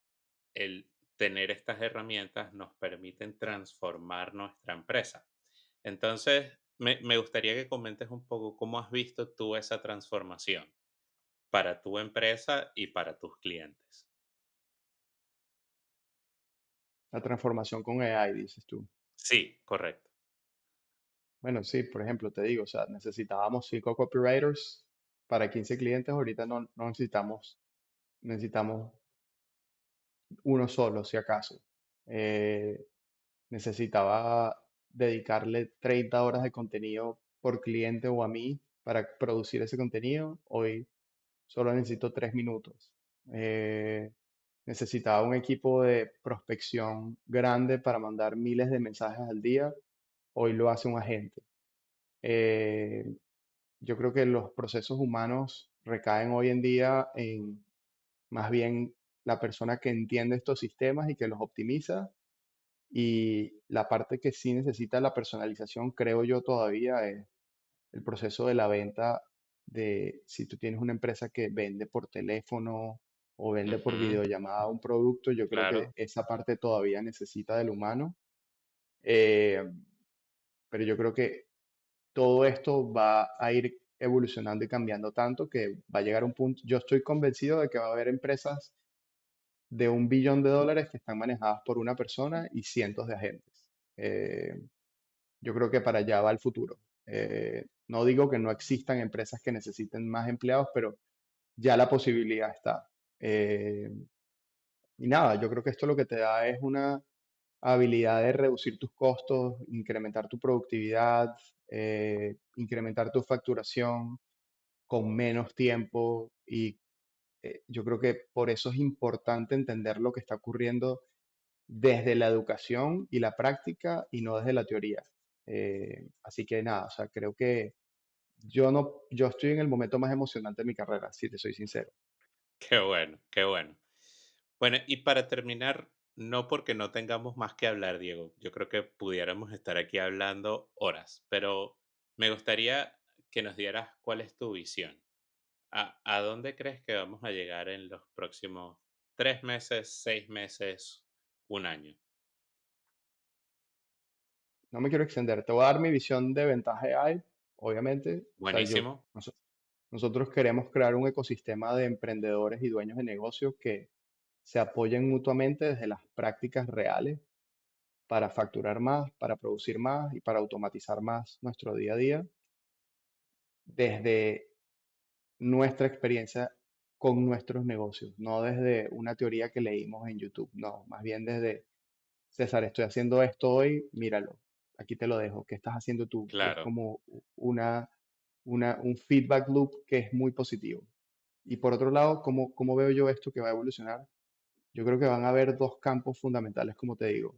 [SPEAKER 1] el tener estas herramientas nos permiten transformar nuestra empresa. Entonces, me gustaría que comentes un poco cómo has visto tú esa transformación para tu empresa y para tus clientes.
[SPEAKER 2] La transformación con AI, dices tú.
[SPEAKER 1] Sí, correcto.
[SPEAKER 2] Bueno, sí, por ejemplo, te digo, o sea, necesitábamos 5 copywriters para 15 clientes, ahorita no necesitamos uno solo, si acaso. Eh, necesitaba dedicarle 30 horas de contenido por cliente o a mí para producir ese contenido. Hoy solo necesito 3 minutos. Eh, necesitaba un equipo de prospección grande para mandar miles de mensajes al día. Hoy lo hace un agente. Eh, yo creo que los procesos humanos recaen hoy en día en más bien la persona que entiende estos sistemas y que los optimiza. Y la parte que sí necesita la personalización, creo yo todavía, es el proceso de la venta de si tú tienes una empresa que vende por teléfono o vende por
[SPEAKER 1] Ujú,
[SPEAKER 2] videollamada un producto, yo creo que
[SPEAKER 1] claro,
[SPEAKER 2] esa parte todavía necesita del humano. Eh, pero yo creo que todo esto va a ir evolucionando y cambiando tanto que va a llegar un punto, yo estoy convencido de que va a haber empresas de 1 billón de dólares que están manejadas por una persona y cientos de agentes. Yo creo que para allá va el futuro. No digo que no existan empresas que necesiten más empleados, pero ya la posibilidad está. Eh, y nada, yo creo que esto lo que te da es una habilidad de reducir tus costos, incrementar tu productividad, incrementar tu facturación con menos tiempo y yo creo que por eso es importante entender lo que está ocurriendo desde la educación y la práctica y no desde la teoría. Así que nada, o sea, creo que yo no, yo estoy en el momento más emocionante de mi carrera, si te soy sincero.
[SPEAKER 1] qué bueno, qué bueno. Bueno, y para terminar, no porque no tengamos más que hablar, Diego, yo creo que pudiéramos estar aquí hablando horas, pero me gustaría que nos dieras cuál es tu visión. ¿A dónde crees que vamos a llegar en los próximos 3 meses, 6 meses, un año?
[SPEAKER 2] No me quiero extender, te voy a dar mi visión de ventaja AI, obviamente. O sea,
[SPEAKER 1] Buenísimo.
[SPEAKER 2] nosotros queremos crear un ecosistema de emprendedores y dueños de negocios que se apoyen mutuamente desde las prácticas reales para facturar más, para producir más y para automatizar más nuestro día a día desde nuestra experiencia con nuestros negocios, no desde una teoría que leímos en YouTube, no, más bien desde, César, estoy haciendo esto hoy, míralo, aquí te lo dejo, ¿qué estás haciendo tú? Y es
[SPEAKER 1] Claro,
[SPEAKER 2] como un feedback loop que es muy positivo. Y por otro lado, ¿cómo veo yo esto que va a evolucionar? Yo creo que van a haber dos campos fundamentales, como te digo.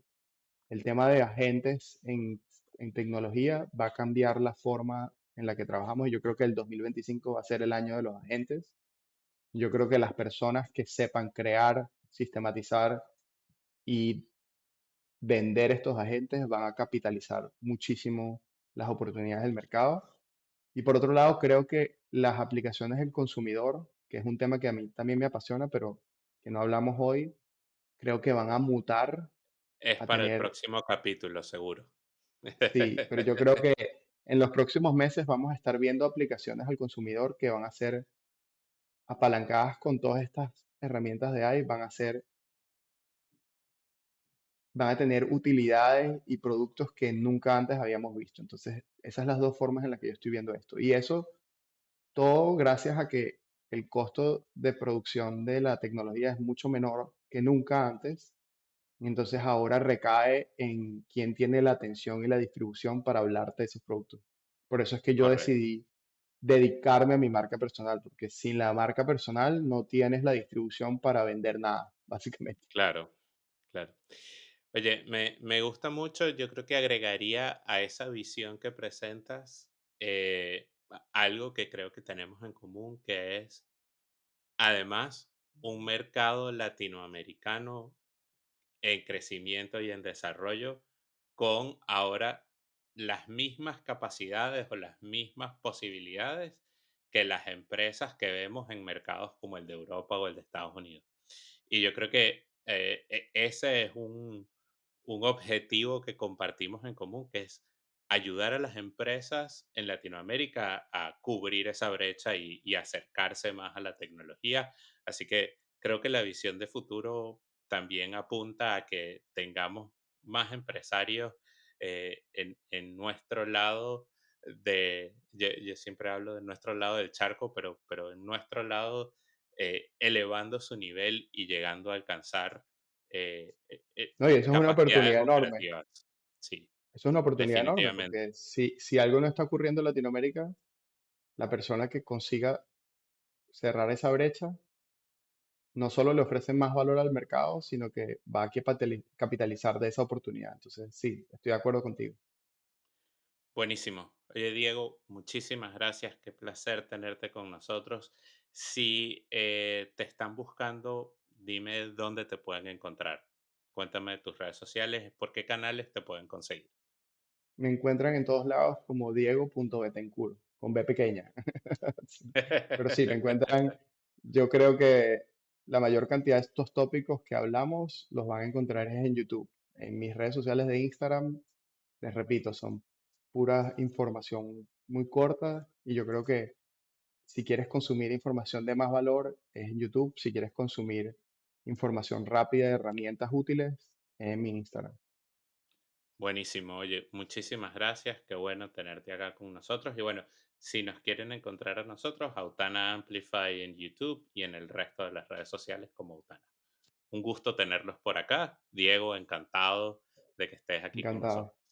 [SPEAKER 2] El tema de agentes en tecnología va a cambiar la forma en la que trabajamos y yo creo que el 2025 va a ser el año de los agentes. Yo creo que las personas que sepan crear sistematizar y vender estos agentes van a capitalizar muchísimo las oportunidades del mercado. Y por otro lado, creo que las aplicaciones del consumidor, que es un tema que a mí también me apasiona, pero que no hablamos hoy, creo que van a mutar
[SPEAKER 1] Es
[SPEAKER 2] a
[SPEAKER 1] para el
[SPEAKER 2] tener,
[SPEAKER 1] próximo capítulo, seguro.
[SPEAKER 2] sí, pero yo creo que en los próximos meses vamos a estar viendo aplicaciones al consumidor que van a ser apalancadas con todas estas herramientas de AI, van a tener utilidades y productos que nunca antes habíamos visto. Entonces, esas son las dos formas en las que yo estoy viendo esto. Y eso todo gracias a que el costo de producción de la tecnología es mucho menor que nunca antes. Y entonces ahora recae en quién tiene la atención y la distribución para hablarte de esos productos. Por eso es que yo
[SPEAKER 1] Correcto,
[SPEAKER 2] decidí dedicarme a mi marca personal, porque sin la marca personal no tienes la distribución para vender nada, básicamente.
[SPEAKER 1] claro, claro. Oye, me gusta mucho, yo creo que agregaría a esa visión que presentas algo que creo que tenemos en común, que es además un mercado latinoamericano en crecimiento y en desarrollo, con ahora las mismas capacidades o las mismas posibilidades que las empresas que vemos en mercados como el de Europa o el de Estados Unidos. Y yo creo que ese es un objetivo que compartimos en común, que es ayudar a las empresas en Latinoamérica a cubrir esa brecha y acercarse más a la tecnología. Así que creo que la visión de futuro también apunta a que tengamos más empresarios en nuestro lado yo siempre hablo de nuestro lado del charco, pero en nuestro lado elevando su nivel y llegando a alcanzar
[SPEAKER 2] No, y eso es una
[SPEAKER 1] capacidades
[SPEAKER 2] oportunidad enorme.
[SPEAKER 1] operativas. Sí,
[SPEAKER 2] Eso es una oportunidad enorme,
[SPEAKER 1] definitivamente.
[SPEAKER 2] porque si algo no está ocurriendo en Latinoamérica, la persona que consiga cerrar esa brecha no solo le ofrece más valor al mercado, sino que va a capitalizar de esa oportunidad. Entonces, sí, estoy de acuerdo contigo.
[SPEAKER 1] Buenísimo. Oye, Diego, muchísimas gracias. Qué placer tenerte con nosotros. Si te están buscando, dime dónde te pueden encontrar. Cuéntame tus redes sociales, por qué canales te pueden conseguir.
[SPEAKER 2] Me encuentran en todos lados como Diego.Betancur, con B pequeña. Sí. Pero sí, me encuentran, yo creo que la mayor cantidad de estos tópicos que hablamos los van a encontrar es en YouTube. En mis redes sociales de Instagram, les repito, son pura información muy corta y yo creo que si quieres consumir información de más valor es en YouTube, si quieres consumir información rápida de herramientas útiles es en mi Instagram.
[SPEAKER 1] Buenísimo. Oye, muchísimas gracias. Qué bueno tenerte acá con nosotros. Y bueno, si nos quieren encontrar a nosotros, Autana Amplify en YouTube y en el resto de las redes sociales como Autana. Un gusto tenerlos por acá. Diego, encantado de que estés aquí con nosotros.
[SPEAKER 2] Encantado.